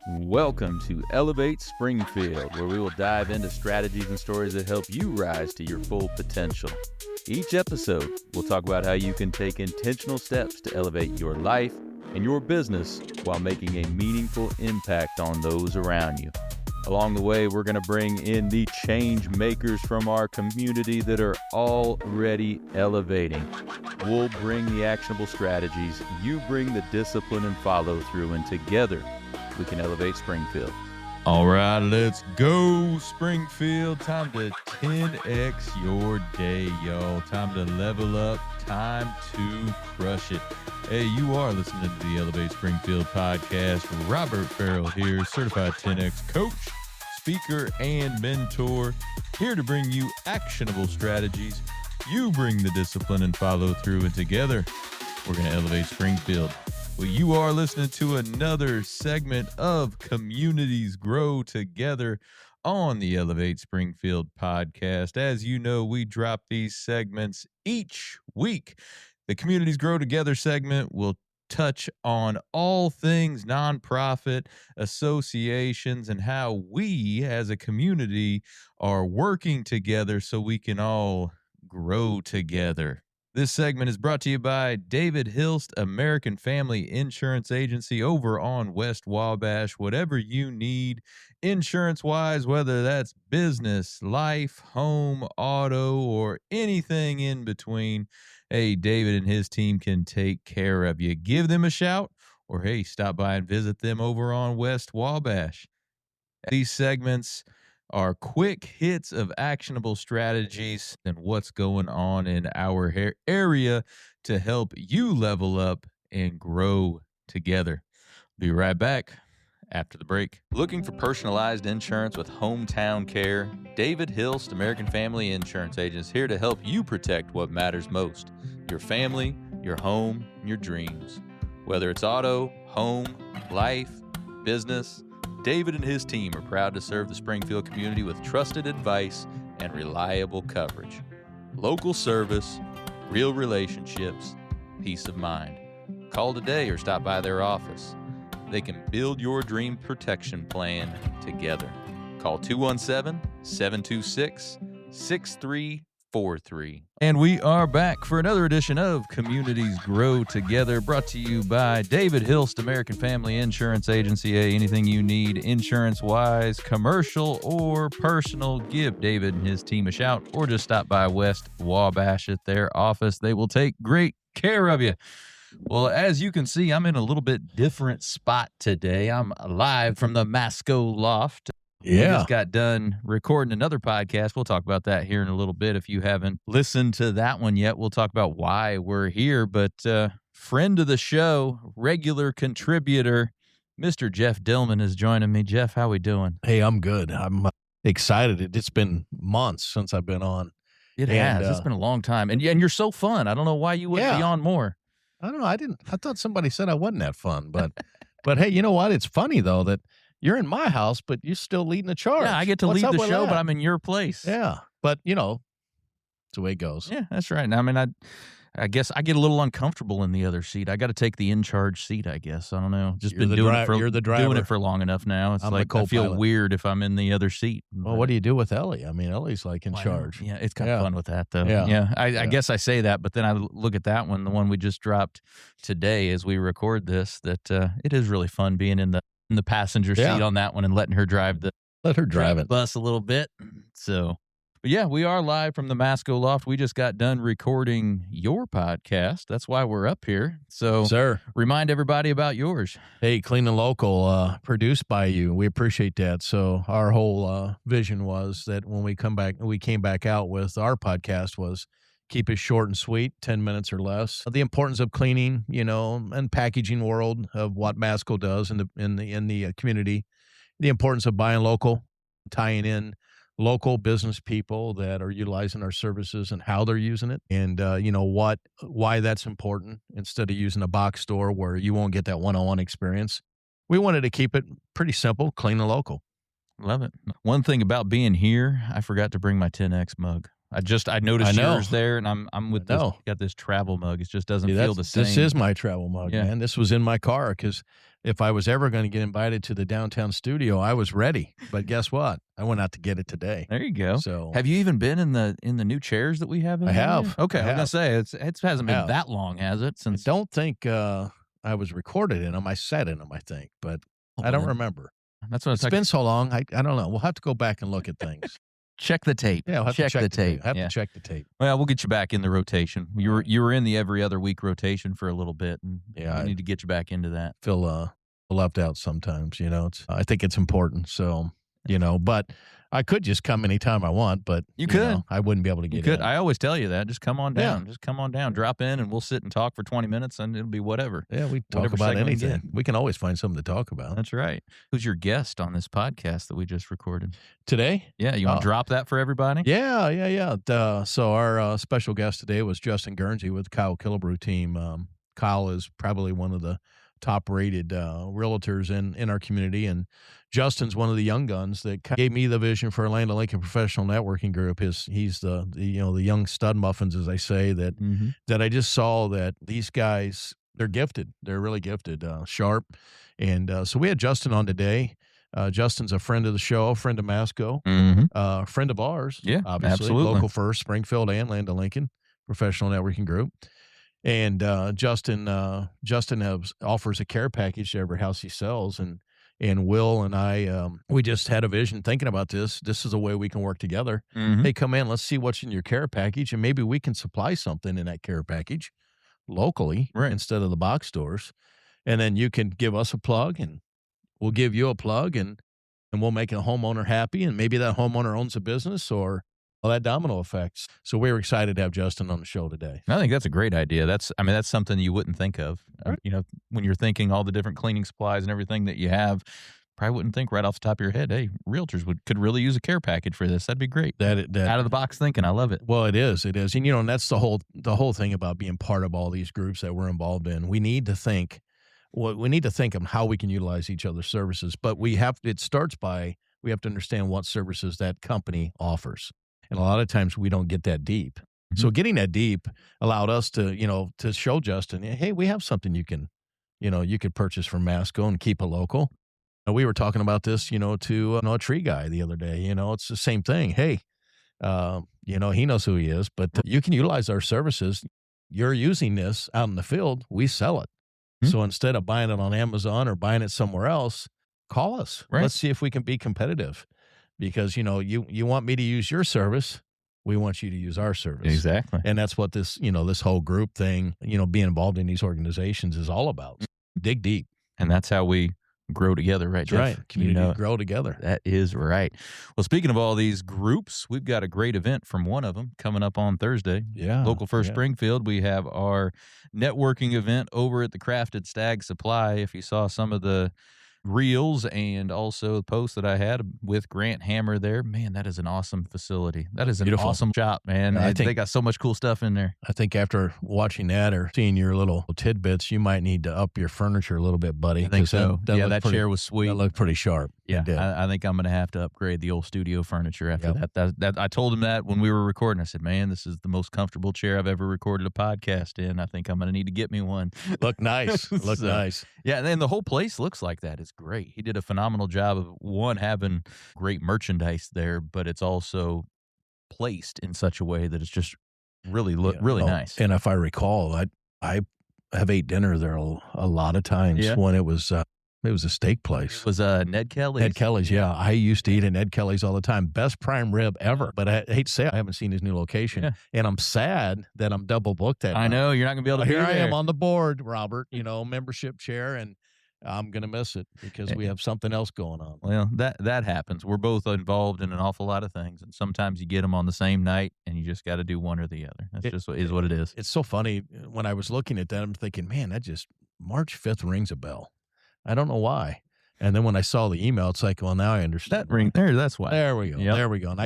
Welcome to Elevate Springfield, where we will dive into strategies and stories that help you rise to your full potential. Each episode, we'll talk about how you can take intentional steps to elevate your life and your business while making a meaningful impact on those around you. Along the way, we're going to bring in the change makers from our community that are already elevating. We'll bring the actionable strategies, you bring the discipline and follow through, and together we can elevate Springfield. All right, let's go, Springfield. Time to 10x your day, y'all. Time to level up. Time to crush it. Hey, you are listening to the Elevate Springfield podcast. Robert Ferriell here, certified 10x coach, speaker, and mentor, here to bring you actionable strategies. You bring the discipline and follow through, and together we're going to elevate Springfield. Well, you are listening to another segment of Communities Grow Together on the Elevate Springfield podcast. As you know, we drop these segments each week. The Communities Grow Together segment will touch on all things nonprofit associations and how we as a community are working together so we can all grow together. This segment is brought to you by David Hilst, American Family Insurance Agency over on West Wabash. Whatever you need insurance-wise, whether that's business, life, home, auto, or anything in between, hey, David and his team can take care of you. Give them a shout, or hey, stop by and visit them over on West Wabash. These segments are quick hits of actionable strategies and what's going on in our area to help you level up and grow together. Be right back after the break. Looking for personalized insurance with hometown care? David Hilst, American Family Insurance Agent, is here to help you protect what matters most: your family, your home, and your dreams. Whether it's auto, home, life, business, David and his team are proud to serve the Springfield community with trusted advice and reliable coverage. Local service, real relationships, peace of mind. Call today or stop by their office. They can build your dream protection plan together. Call 217-726-6343. And we are back for another edition of Communities Grow Together, brought to you by David Hilst, American Family Insurance Agency. Hey, anything you need insurance-wise, commercial or personal, give David and his team a shout, or just stop by West Wabash at their office. They will take great care of you. Well, as you can see, I'm in a little bit different spot today. I'm live from the Masco Loft. Yeah. We just got done recording another podcast. We'll talk about that here in a little bit. If you haven't listened to that one yet, we'll talk about why we're here. But friend of the show, regular contributor, Mr. Jeff Dillman is joining me. Jeff, how we doing? Hey, I'm good. I'm excited. It's been months since I've been on. It has. It's been a long time. And you're so fun. I don't know why you wouldn't be on more. I don't know. I thought somebody said I wasn't that fun. But hey, you know what? It's funny, though, that you're in my house, but you're still leading the charge. Yeah, I get to lead the show, but I'm in your place. Yeah, but, it's the way it goes. Yeah, that's right. I mean, I guess I get a little uncomfortable in the other seat. I got to take the in-charge seat, I guess. I don't know. Just been doing it for long enough now. It's like I feel weird if I'm in the other seat. Well, what do you do with Ellie? I mean, Ellie's like in charge. Yeah, it's kind of fun with that, though. Yeah. I guess I say that, but then I look at that one, the one we just dropped today as we record this, that it is really fun being in the passenger seat on that one and letting her drive the bus a little bit. So, but yeah, we are live from the Masco Loft. We just got done recording your podcast. That's why we're up here. So, sir, remind everybody about yours. Hey, Clean and Local, produced by you. We appreciate that. So our whole vision was that when we came back out with our podcast was keep it short and sweet, 10 minutes or less. The importance of cleaning, and packaging world of what Masco does in the community. The importance of buying local, tying in local business people that are utilizing our services and how they're using it, and why that's important instead of using a box store where you won't get that one-on-one experience. We wanted to keep it pretty simple, clean and local. Love it. One thing about being here, I forgot to bring my 10X mug. I noticed I know. yours there, and I'm with this. Got this travel mug. It just doesn't feel the same. This is my travel mug, man. This was in my car because if I was ever going to get invited to the downtown studio, I was ready. But guess what? I went out to get it today. There you go. So, have you even been in the new chairs that we have? I have. Okay, I was gonna say it hasn't been that long, has it? Since I don't think I was recorded in them. I sat in them, I think, but I don't remember. That's what it's been so long. I don't know. We'll have to go back and look at things. Check the tape. Yeah, we'll have check to check the tape. Have to check the tape. Well, we'll get you back in the rotation. You were in the every other week rotation for a little bit, and I need to get you back into that. Feel left out sometimes. I think it's important. So but I could just come anytime I want, but you could. I wouldn't be able to get in. I always tell you that. Just come on down. Just come on down. Drop in, and we'll sit and talk for 20 minutes, and it'll be whatever. Yeah, we talk about anything. We can always find something to talk about. That's right. Who's your guest on this podcast that we just recorded today? Yeah, you want to drop that for everybody? Yeah. So our special guest today was Justin Guernsey with Kyle Killebrew team. Kyle is probably one of the top-rated realtors in our community, and Justin's one of the young guns that gave me the vision for Orlando Lincoln Professional Networking Group. He's the young stud muffins, as I say, that I just saw that these guys, they're gifted. They're really gifted, sharp, and so we had Justin on today. Justin's a friend of the show, a friend of Masco, a friend of ours. Yeah, obviously, absolutely. Local first, Springfield and Land of Lincoln Professional Networking Group. And Justin offers a care package to every house he sells, and Will and I we just had a vision thinking about this. This is a way we can work together. Hey, come in, let's see what's in your care package, and maybe we can supply something in that care package locally instead of the box stores, and then you can give us a plug, and we'll give you a plug, and we'll make a homeowner happy, and maybe that homeowner owns a business or that domino effects. So we're excited to have Justin on the show today. I think that's a great idea. That's something you wouldn't think of. Right. When you're thinking all the different cleaning supplies and everything that you have, probably wouldn't think right off the top of your head, hey, realtors could really use a care package for this. That'd be great. That out of the box thinking. I love it. Well, it is. And and that's the whole thing about being part of all these groups that we're involved in. We need to think of how we can utilize each other's services, but it starts by we have to understand what services that company offers. And a lot of times we don't get that deep. Mm-hmm. So getting that deep allowed us to show Justin, hey, we have something you could purchase from Masco and keep it local. And we were talking about this, to a tree guy the other day. It's the same thing. Hey, he knows who he is, but you can utilize our services. You're using this out in the field. We sell it. Mm-hmm. So instead of buying it on Amazon or buying it somewhere else, call us. Right. Let's see if we can be competitive. Because, you want me to use your service, we want you to use our service. Exactly. And that's what this whole group thing, being involved in these organizations is all about. Dig deep. And that's how we grow together, right, Jeff? Right. Communities grow together. That is right. Well, speaking of all these groups, we've got a great event from one of them coming up on Thursday. Yeah. Local First Springfield. We have our networking event over at the Crafted Stag Supply. If you saw some of the reels and also the post that I had with Grant Hammer there, man, that is an awesome facility. That is an awesome shop, man. I think they got so much cool stuff in there. I think after watching that or seeing your little tidbits, you might need to up your furniture a little bit, buddy. I think so. That chair was sweet. That looked pretty sharp. Yeah, I think I'm going to have to upgrade the old studio furniture after that. I told him that when we were recording. I said, man, this is the most comfortable chair I've ever recorded a podcast in. I think I'm going to need to get me one. Look nice. Nice. Yeah, and then the whole place looks like that. It's great. He did a phenomenal job of, having great merchandise there, but it's also placed in such a way that it's just really nice. And if I recall, I have ate dinner there a lot of times when it was a steak place. It was Ned Kelly's. Ned Kelly's, yeah. I used to eat at Ned Kelly's all the time. Best prime rib ever. But I hate to say I haven't seen his new location. Yeah. And I'm sad that I'm double booked that I know. You're not going to be able to Here be there. I am on the board, Robert, membership chair, and I'm going to miss it because we have something else going on. Well, that happens. We're both involved in an awful lot of things, and sometimes you get them on the same night, and you just got to do one or the other. That's just is what it is. It's so funny. When I was looking at that, I'm thinking, man, that just March 5th rings a bell. I don't know why. And then when I saw the email, it's like, well, now I understand. That ring there, that's why. There we go. Yep. There we go. And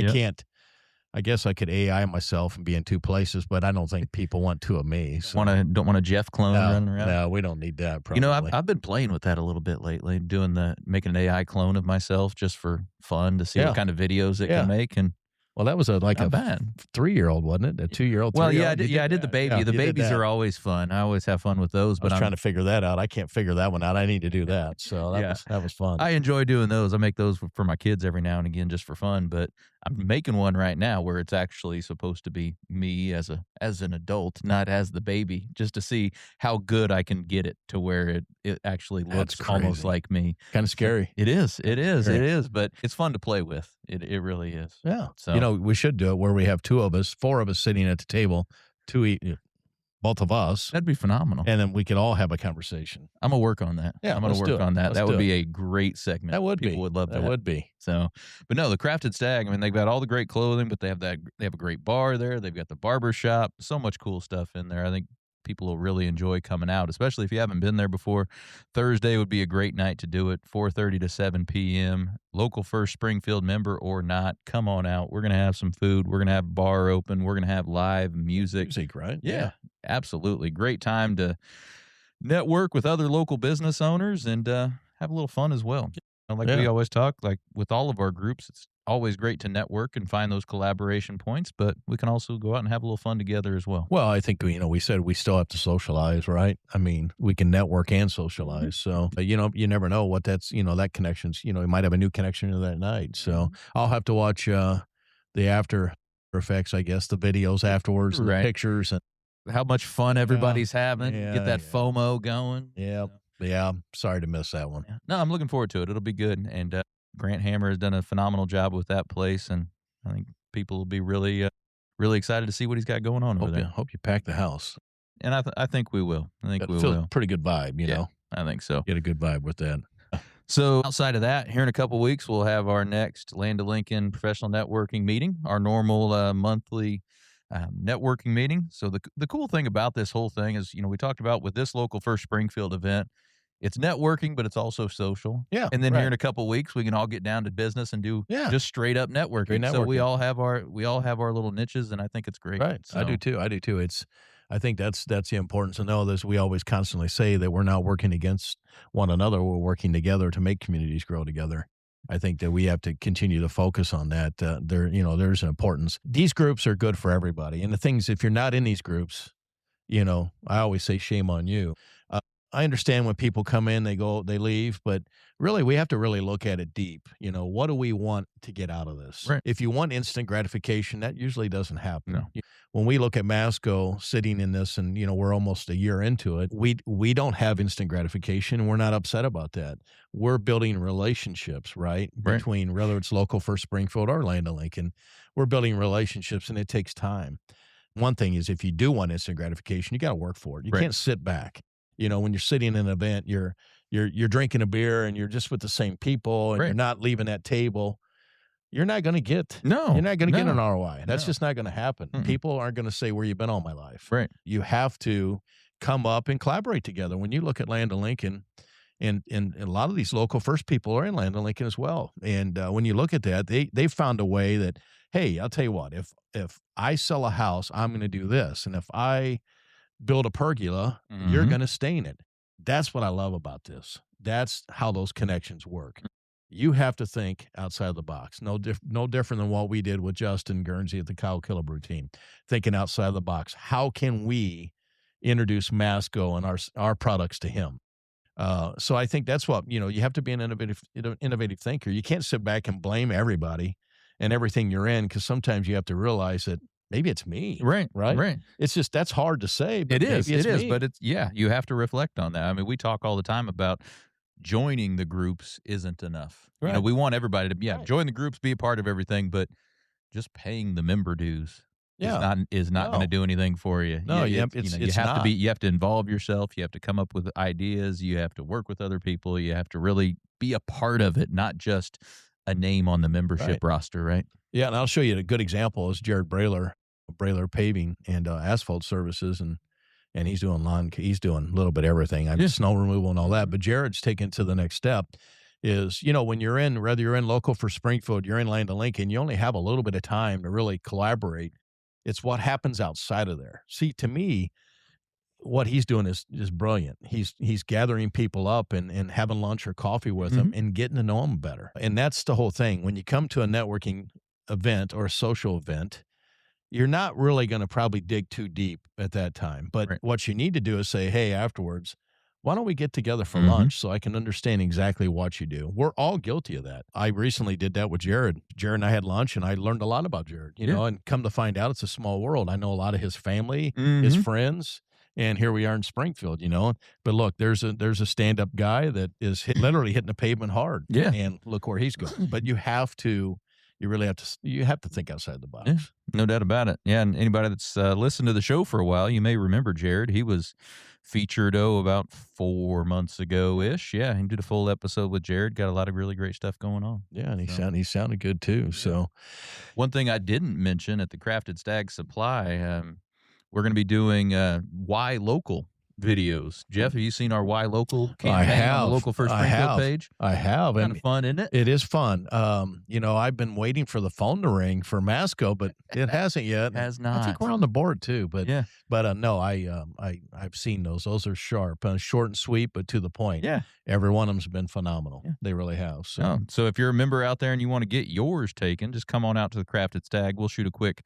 I guess I could AI myself and be in two places, but I don't think people want two of me. So. Don't want a Jeff clone running around? No, we don't need that, probably. I've been playing with that a little bit lately, making an AI clone of myself just for fun to see what kind of videos it can make. And Well, that was like Not a bad. 3-year-old, wasn't it? A 2-year-old. Well, 3-year-old? yeah, I did the baby. Yeah, The you did babies that. are always fun. I always have fun with those. I But was trying to figure that out. I can't figure that one out. I need to do that. So Yeah. that was fun. I enjoy doing those. I make those for my kids every now and again just for fun. But I'm making one right now where it's actually supposed to be me as an adult, not as the baby, just to see how good I can get it to where it actually looks almost like me. Kind of scary. It is. It is. Scary. It is. But it's fun to play with. It really is. Yeah. So we should do it where we have 4 of us sitting at the table, both of us, that'd be phenomenal. and then we could all have a conversation. I'm gonna work on that. Yeah, I'm gonna let's do work it. on that. Let's That do would it. be a great segment. That would be. People would love that. That would be. So, but no, the Crafted Stag. I mean, they've got all the great clothing, but they have a great bar there. They've got the barber shop. So much cool stuff in there. I think people will really enjoy coming out, especially if you haven't been there before. Thursday would be a great night to do it. 4:30 to 7 p.m. Local First Springfield member or not, come on out. We're gonna have some food. We're gonna have a bar open. We're gonna have live music. Music, right? Yeah, absolutely. Great time to network with other local business owners and have a little fun as well. Like we always talk, like with all of our groups, it's always great to network and find those collaboration points, but we can also go out and have a little fun together as well. Well, I think, we said we still have to socialize, right? I mean, we can network and socialize. So, you never know what that's, that connections, you might have a new connection to that night. So I'll have to watch the after effects, I guess, the videos afterwards, and the pictures. And how much fun everybody's having. Yeah, get that FOMO going. Yeah. Yeah. Sorry to miss that one. Yeah. No, I'm looking forward to it. It'll be good. And Grant Hammer has done a phenomenal job with that place. And I think people will be really, really excited to see what he's got going on over there. Hope you pack the house. And I think we will. I think we will. Pretty good vibe, you know. I think so. Get a good vibe with that. So outside of that, here in a couple of weeks, we'll have our next Land of Lincoln professional networking meeting, our normal monthly networking meeting. So the cool thing about this whole thing is, we talked about with this Local First Springfield event, it's networking, but it's also social. Yeah. And then here in a couple of weeks, we can all get down to business and do just straight up networking. So we all have our little niches, and I think it's great. Right. So, I do too. I think that's the importance to know this. We always constantly say that we're not working against one another. We're working together to make communities grow together. I think that we have to continue to focus on that. There's an importance. These groups are good for everybody. And the things, if you're not in these groups, I always say shame on you. I understand when people come in, they go, they leave, but really we have to really look at it deep. What do we want to get out of this? Right. If you want instant gratification, that usually doesn't happen. No. When we look at Masco sitting in this and, we're almost a year into it, we don't have instant gratification, and we're not upset about that. We're building relationships, right? Between whether it's Local First Springfield or Land of Lincoln, we're building relationships, and it takes time. One thing is, if you do want instant gratification, you got to work for it. You can't sit back. When you're sitting in an event, you're drinking a beer and you're just with the same people and you're not leaving that table. You're not going to get You're not going to get an ROI. That's just not going to happen. Mm-mm. People aren't going to say, where you been all my life. Right. You have to come up and collaborate together. When you look at Land of Lincoln, and a lot of these Local First people are in Land of Lincoln as well. And when you look at that, they've found a way that, hey, I'll tell you what, if I sell a house, I'm going to do this. And if I build a pergola, you're going to stay in it. That's what I love about this. That's how those connections work. You have to think outside the box. No different than what we did with Justin Guernsey at the Kyle Killebrew team. Thinking outside the box. How can we introduce Masco and our products to him? So I think that's what, you have to be an innovative thinker. You can't sit back and blame everybody and everything you're in, because sometimes you have to realize that maybe it's me. Right. It's just, that's hard to say. But it is, me. but you have to reflect on that. I mean, we talk all the time about joining the groups isn't enough. Right. We want everybody to, join the groups, be a part of everything, but just paying the member dues is not going to do anything for you. No, you have to involve yourself. You have to come up with ideas. You have to work with other people. You have to really be a part of it, not just a name on the membership roster, right? Yeah, and I'll show you a good example is Jared Brayler Paving and Asphalt Services, and he's doing he's doing a little bit of everything. Snow removal and all that, but Jared's taken to the next step. Is, when whether you're in Local for Springfield, you're in Land of Lincoln, you only have a little bit of time to really collaborate. It's what happens outside of there. See, to me, what he's doing is brilliant. He's gathering people up and having lunch or coffee with them and getting to know them better. And that's the whole thing. When you come to a networking event or a social event, you're not really going to probably dig too deep at that time. But Right. what you need to do is say, hey, afterwards, why don't we get together for Mhm. lunch so I can understand exactly what you do? We're all guilty of that. I recently did that with Jared. Jared and I had lunch, and I learned a lot about Jared, you Yeah. know, and come to find out it's a small world. I know a lot of his family, his Mhm. friends, and here we are in Springfield, you know. But look, there's a stand-up guy that is literally hitting the pavement hard. Yeah. And look where he's going. But you really have to think outside the box. Yeah. No doubt about it. Yeah, and anybody that's listened to the show for a while, you may remember Jared. He was featured about 4 months ago-ish. Yeah, he did a full episode with Jared. Got a lot of really great stuff going on. Yeah, and So- he sounded good too. So One thing I didn't mention at the Crafted Stag Supply, we're going to be doing Why Local videos. Jeff, have you seen our Why Local campaign on the Local First Springfield page? I have, Kind and of fun, isn't it? it is fun. You know, I've been waiting for the phone to ring for Masco, but it hasn't yet. Has I not. think we're on the board too, but Yeah. no, I've seen those. Those are sharp, short and sweet, but to the point. Yeah. Every one of them's been phenomenal. Yeah. They really have. So So if you're a member out there and you want to get yours taken, just come on out to the Crafted Stag. We'll shoot a quick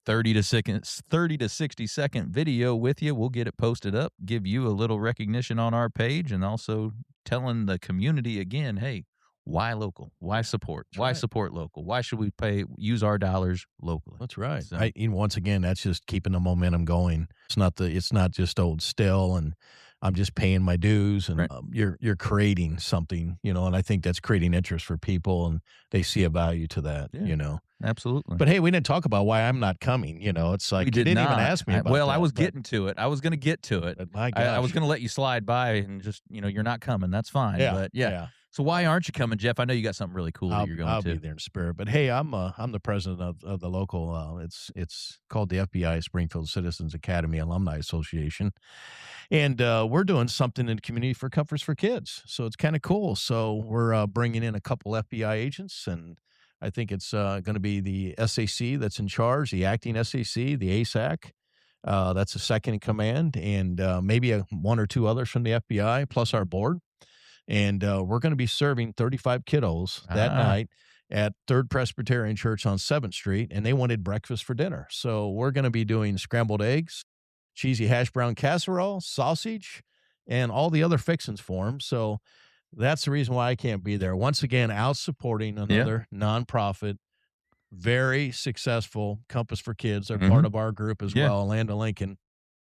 30 to 60 second video with you. We'll get it posted up, give you a little recognition on our page, and also telling the community again, hey, why local? Why support? That's Why right. support local? Why should we use our dollars locally? that's right. So- Once again, that's just keeping the momentum going. It's not just old still and I'm just paying my dues, and Right. You're creating something, you know, and I think that's creating interest for people, and they see a value to that, Yeah. you know. Absolutely. But hey, we didn't talk about why I'm not coming. You know, it's like we you didn't not. even ask me about I that, was but- getting to it. I was going to get to it. But my I gosh. was going to let you slide by and just, you're not coming. That's fine. Yeah, But yeah. So why aren't you coming, Jeff? I know you got something really cool that you're going I'll to. be there in spirit. But hey, I'm the president of the local. It's called the FBI Springfield Citizens Academy Alumni Association, and we're doing something in the community for Comforts for Kids. So it's kind of cool. So we're bringing in a couple FBI agents, and I think it's going to be the SAC that's in charge, the acting SAC, the ASAC. That's the second in command, and maybe one or two others from the FBI, plus our board. And we're going to be serving 35 kiddos that night at Third Presbyterian Church on 7th Street, and they wanted breakfast for dinner. So we're going to be doing scrambled eggs, cheesy hash brown casserole, sausage, and all the other fixings for them. So that's the reason why I can't be there. Once again, out supporting another nonprofit, very successful Compass for Kids. They're part of our group as well, Land of Lincoln.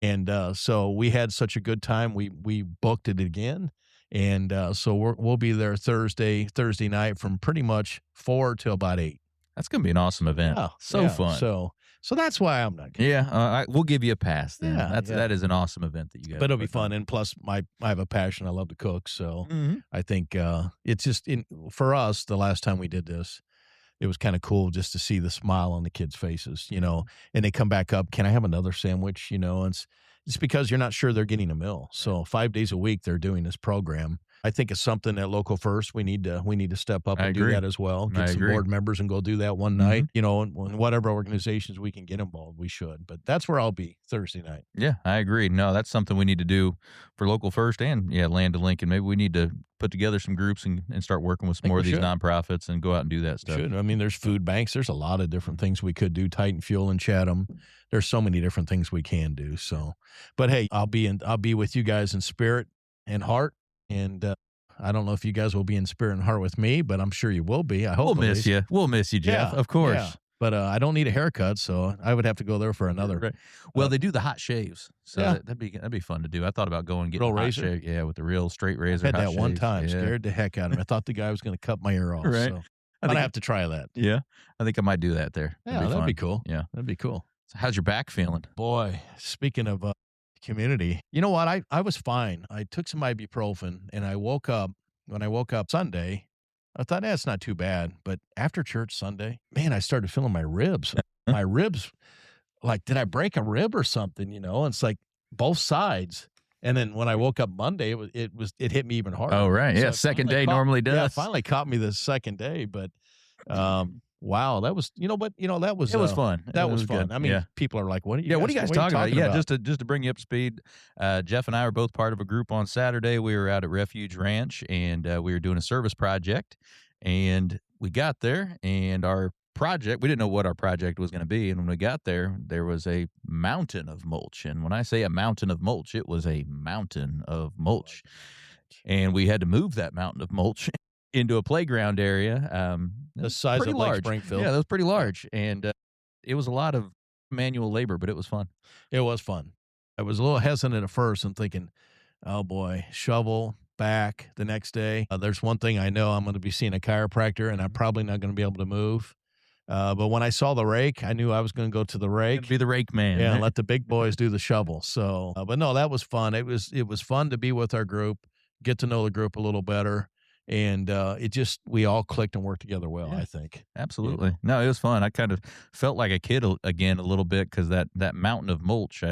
And so we had such a good time. We booked it again. And so we'll be there Thursday night from pretty much 4 till about 8. That's going to be an awesome event. Yeah, Fun. So that's why I'm not. Yeah, we'll give you a pass then. Yeah, That is an awesome event that you guys. But it'll be put fun, on. and plus, I have a passion. I love to cook, so Mhm. I think it's just for us. The last time we did this, it was kind of cool just to see the smile on the kids' faces, you know. And they come back up. Can I have another sandwich? You know, and it's because you're not sure they're getting a meal. So 5 days a week they're doing this program. I think it's something at Local First we need to step up I and do agree. that as well. I Get some agree. board members and go do that one night. You know, and whatever organizations we can get involved, we should. But that's where I'll be Thursday night. Yeah, I agree. No, that's something we need to do for Local First and Land of Lincoln. Maybe we need to put together some groups and start working with some more of we these should. nonprofits and go out and do that stuff. Should. I mean, there's food banks. There's a lot of different things we could do. Titan Fuel in Chatham. There's so many different things we can do. So, but hey, I'll be with you guys in spirit and heart. And I don't know if you guys will be in spirit and heart with me, but I'm sure you will be. I hope We'll miss you. We'll miss you, Jeff. Yeah, of course. yeah. But I don't need a haircut, so I would have to go there for another. Right. Well, they do the hot shaves, so Yeah. that'd be fun to do. I thought about going and getting Real a hot razor? shave. Yeah, with the real straight razor. I had hot that one shaves. time, Yeah. scared the heck out of me. I thought the guy was going to cut my ear off. Right. So I I'm think gonna have to try that. Yeah, I think I might do that there. Yeah, that'd fun. be cool. Yeah. That'd be cool. So how's your back feeling? Boy, speaking of community, you know what? I was fine. I took some ibuprofen, and I woke up. When I woke up Sunday, I thought, that's not too bad. But after church Sunday, man, I started feeling my ribs. My ribs, like, did I break a rib or something? You know, and it's like both sides. And then when I woke up Monday, it hit me even harder. Oh, right. So Yeah, it second finally day normally does. Yeah, it finally caught me the second day. But wow, that was that was It was fun. That It was fun. good. I mean, yeah. people are like, what are you? Yeah, what are you guys talking about? about? Just to bring you up to speed, Jeff and I were both part of a group on Saturday. We were out at Refuge Ranch, and we were doing a service project. And we got there, and our project. We didn't know what our project was going to be. And when we got there, there was a mountain of mulch. And when I say a mountain of mulch, it was a mountain of mulch. And we had to move that mountain of mulch into a playground area. The size of Lake Springfield. Yeah, that was pretty large. And it was a lot of manual labor, but it was fun. It was fun. I was a little hesitant at first and thinking, oh boy, shovel back the next day. There's one thing I know, I'm going to be seeing a chiropractor and I'm probably not going to be able to move. But when I saw the rake, I knew I was going to go to the rake. Be the rake man. Yeah, and let the big boys do the shovel. So, but no, that was fun. It was fun to be with our group, get to know the group a little better. And we all clicked and worked together well, I think. Absolutely. You know? No, it was fun. I kind of felt like a kid again a little bit because that mountain of mulch,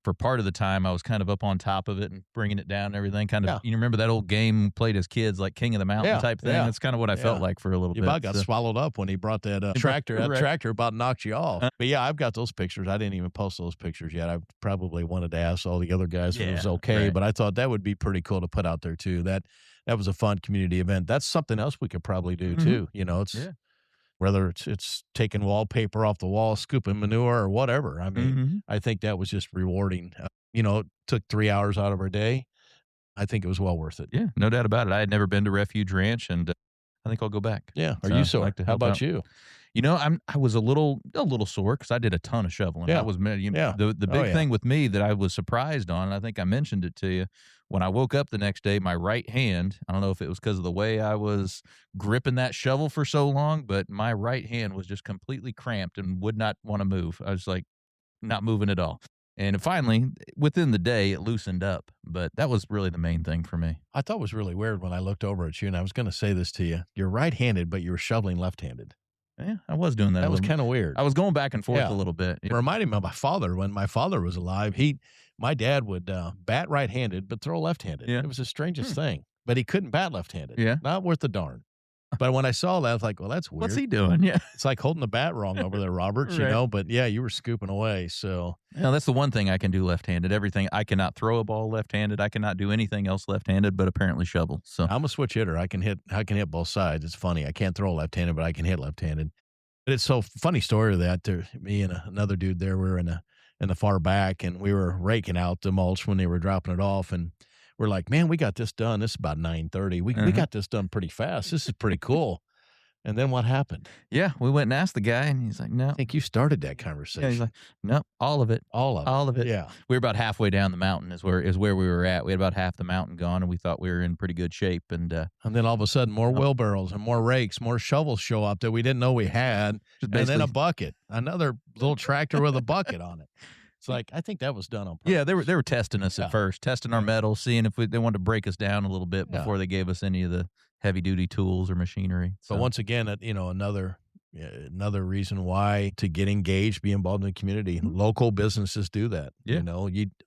for part of the time, I was kind of up on top of it and bringing it down and everything. Kind of, you remember that old game we played as kids, like King of the Mountain type thing? That's kind of what I felt like for a little bit. You about got swallowed up when he brought that tractor. That tractor about knocked you off. But yeah, I've got those pictures. I didn't even post those pictures yet. I probably wanted to ask all the other guys if it was okay, but I thought that would be pretty cool to put out there too. That was a fun community event. That's something else we could probably do too. You know, it's whether it's taking wallpaper off the wall, scooping manure or whatever. I mean, I think that was just rewarding. It took 3 hours out of our day. I think it was well worth it. Yeah, no doubt about it. I had never been to Refuge Ranch, and I think I'll go back. Yeah. Are you sore? How about you? I was a little sore because I did a ton of shoveling. Yeah. The big thing with me that I was surprised on, and I think I mentioned it to you, when I woke up the next day, my right hand, I don't know if it was because of the way I was gripping that shovel for so long, but my right hand was just completely cramped and would not want to move. I was like not moving at all. And finally, within the day, it loosened up. But that was really the main thing for me. I thought it was really weird when I looked over at you, and I was going to say this to you. You're right-handed, but you were shoveling left-handed. Yeah, I was doing that. That was kind of weird. I was going back and forth a little bit. It reminded me of my father. When my father was alive, my dad would bat right-handed, but throw left-handed. Yeah. It was the strangest thing. But he couldn't bat left-handed. Yeah. Not worth the darn. But when I saw that, I was like, well, that's weird. What's he doing? Yeah. It's like holding the bat wrong over there, Robert, But yeah, you were scooping away. So that's the one thing I can do left-handed. Everything. I cannot throw a ball left-handed. I cannot do anything else left-handed, but apparently shovel. So I'm a switch hitter. I can hit both sides. It's funny. I can't throw left-handed, but I can hit left-handed. But it's so funny story of that. Me and another dude there, we were in the far back, and we were raking out the mulch when they were dropping it off, and we're like, man, we got this done. This is about 9:30. We got this done pretty fast. This is pretty cool. And then what happened? Yeah, we went and asked the guy, and he's like, no. I think you started that conversation. Yeah, he's like, no, all of it. All of it. Yeah. We were about halfway down the mountain is where we were at. We had about half the mountain gone, and we thought we were in pretty good shape. And then all of a sudden, more wheelbarrows and more rakes, more shovels show up that we didn't know we had, and then a bucket. Another little tractor with a bucket on it. It's like, I think that was done on purpose. Yeah, they were testing us at first, testing our metal, seeing if they wanted to break us down a little bit before they gave us any of the heavy-duty tools or machinery. So. But once again, another reason why to get engaged, be involved in the community. Local businesses do that. Yeah.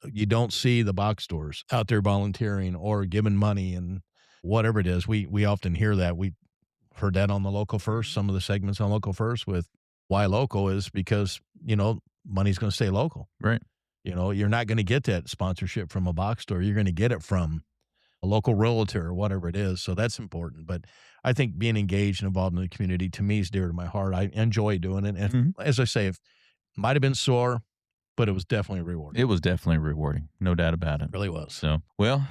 You don't see the box stores out there volunteering or giving money and whatever it is. We often hear that. We heard that on the Local First, some of the segments on Local First with why local is because, money's going to stay local. Right. You're not going to get that sponsorship from a box store. You're going to get it from a local realtor or whatever it is. So that's important. But I think being engaged and involved in the community, to me, is dear to my heart. I enjoy doing it. And as I say, it might have been sore, but it was definitely rewarding. It was definitely rewarding. No doubt about it. It really was. So, well,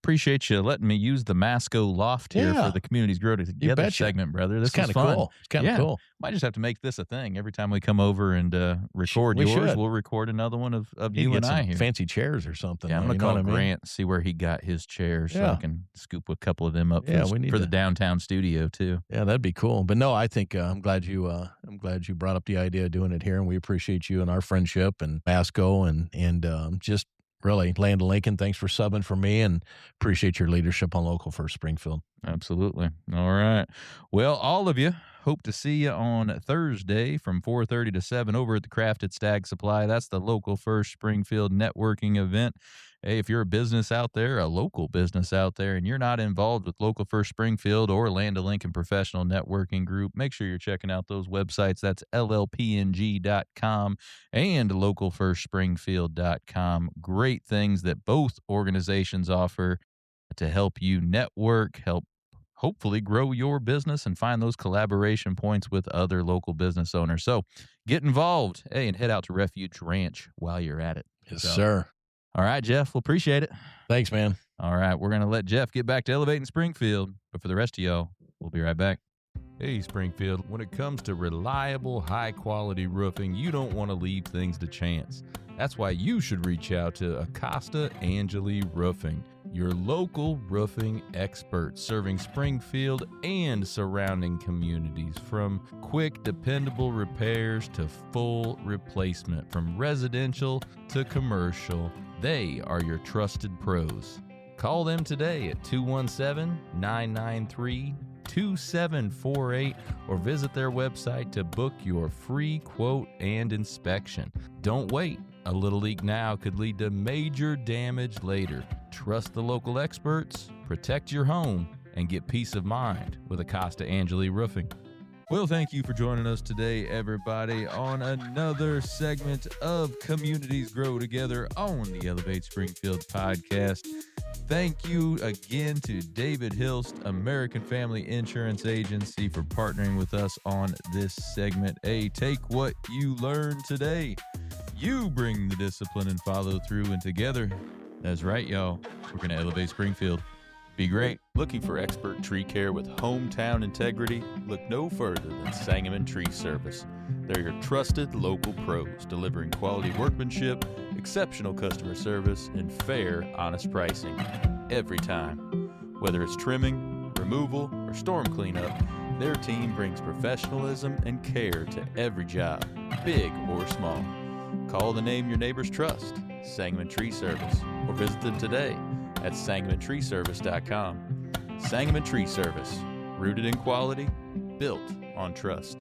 appreciate you letting me use the Masco Loft here for the Communities Grow Together segment, brother. This is kind of cool. It's kind of cool. Might just have to make this a thing. Every time we come over and record yours, we'll record another one of you and I here. Fancy chairs or something. Yeah, I'm going to call Grant, see where he got his chairs so I can scoop a couple of them up for the downtown studio too. Yeah, that'd be cool. But no, I think I'm glad you brought up the idea of doing it here, and we appreciate you and our friendship and Masco and just really, Land of Lincoln, thanks for subbing for me and appreciate your leadership on Local First Springfield. Absolutely. All right. Well, all of you, hope to see you on Thursday from 4:30 to 7 over at the Crafted Stag Supply. That's the Local First Springfield networking event. Hey, if you're a business out there, a local business out there, and you're not involved with Local First Springfield or Land of Lincoln Professional Networking Group, make sure you're checking out those websites. That's llpng.com and localfirstspringfield.com. Great things that both organizations offer to help you network, help hopefully grow your business and find those collaboration points with other local business owners. So get involved, and head out to Refuge Ranch while you're at it. Yes, sir. All right, Jeff, we'll appreciate it. Thanks, man. All right, we're going to let Jeff get back to elevating Springfield, but for the rest of y'all, we'll be right back. Hey, Springfield, when it comes to reliable, high-quality roofing, you don't want to leave things to chance. That's why you should reach out to Acosta Angeli Roofing, your local roofing experts serving Springfield and surrounding communities. From quick, dependable repairs to full replacement, from residential to commercial, they are your trusted pros. Call them today at 217-993-2748 or visit their website to book your free quote and inspection. Don't wait. A little leak now could lead to major damage later. Trust the local experts, protect your home, and get peace of mind with Acosta Angeli Roofing. Well, thank you for joining us today, everybody, on another segment of Communities Grow Together on the Elevate Springfield podcast. Thank you again to David Hilst, American Family Insurance Agency, for partnering with us on this segment. Hey, take what you learned today. You bring the discipline and follow through, and together, that's right, y'all, we're going to elevate Springfield. Be great. Looking for expert tree care with hometown integrity? Look no further than Sangamon Tree Service. They're your trusted local pros, delivering quality workmanship, exceptional customer service, and fair, honest pricing every time. Whether it's trimming, removal, or storm cleanup, their team brings professionalism and care to every job, big or small. Call the name your neighbors trust, Sangamon Tree Service, or visit them today at SangamonTreeService.com. Sangamon Tree Service, rooted in quality, built on trust.